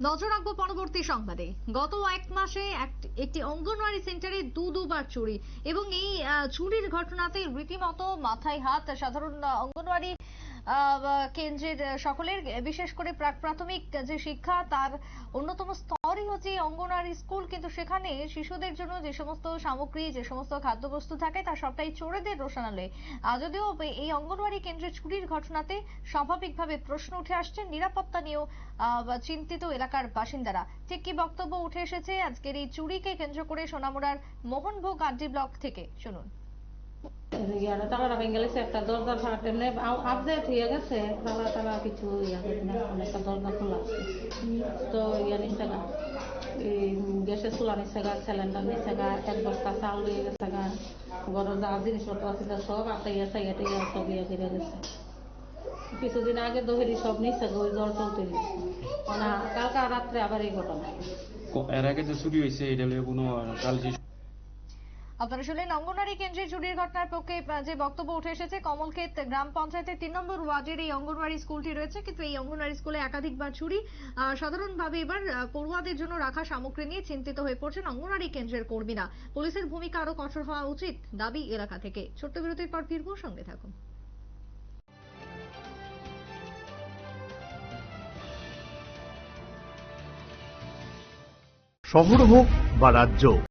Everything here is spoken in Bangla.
নজর রাখবো পরবর্তী সংবাদে। গত এক মাসে একটি অঙ্গনওয়াড়ি সেন্টারে দুবার চুরি এবং এই চুরির ঘটনাতে রীতিমতো মাথায় হাত সাধারণ অঙ্গনওয়াড়ি কেন্দ্রের সকলের, বিশেষ করে প্রাক প্রাথমিক যে শিক্ষা তার অন্যতম স্তরই হচ্ছে অঙ্গনওয়াড়ি স্কুল। কিন্তু সেখানে শিশুদের জন্য যে সমস্ত সামগ্রী, যে সমস্ত খাদ্যবস্তু থাকে তার সবটাই চোরেদের রোশনালে। যদিও এই অঙ্গনওয়াড়ি কেন্দ্রে চুরির ঘটনাতে স্বাভাবিকভাবে প্রশ্ন উঠে আসছে, নিরাপত্তা নিয়েও চিন্তিত এলাকার বাসিন্দারা। ঠিক কি বক্তব্য উঠে এসেছে আজকের এই চুরিকে কেন্দ্র করে সোনামুড়ার মোহনভোগ আরডি ব্লক থেকে, শুনুন। তালা গেছে, একটা দরজা ফাঁকা তেমনি আপডেট হয়ে গেছে, তালা কিছু একটা দরজা খোলা তো নিচ্ছে গা, এই গ্যাসের চুলা নিচ্ছে গা, সিলিন্ডার নিচ্ছে গা, এক বস্তা চাল নিয়ে গেছে গা, ঘরের যা জিনিসপত্র আছে সব আটাইয়া চাইয়া টাইয়া সব ফিরে গেছে। কিছুদিন আগে দহেরি সব নিচ্ছে গা, ওই জল চলতে দিচ্ছে। মানে কালকা রাত্রে আবার এই ঘটনা। এর আগে যে চুরি হয়েছে এটা কোনো আপনারা শুনলেন অঙ্গনওয়াড়ি কেন্দ্রে চুরির ঘটনার পক্ষে যে বক্তব্য উঠে এসেছে। কমলক্ষেত গ্রাম পঞ্চায়েতের ৩ নম্বর ওয়ার্ডের এই অঙ্গনওয়াড়ি স্কুলটি রয়েছে, কিন্তু এই অঙ্গনওয়াড়ি স্কুলে একাধিকবার চুরি। সাধারণভাবে এবার পড়ুয়াদের জন্য রাখা সামগ্রী নিয়ে চিন্তিত হয়ে পড়ছেন অঙ্গনওয়াড়ি কেন্দ্রের কর্মীরা। পুলিশের ভূমিকা আরো কঠোর হওয়া উচিত দাবি এলাকা থেকে। ছোট্ট বিরতির পর ফিরবো, সঙ্গে থাকুন। শহর হোক বা রাজ্য,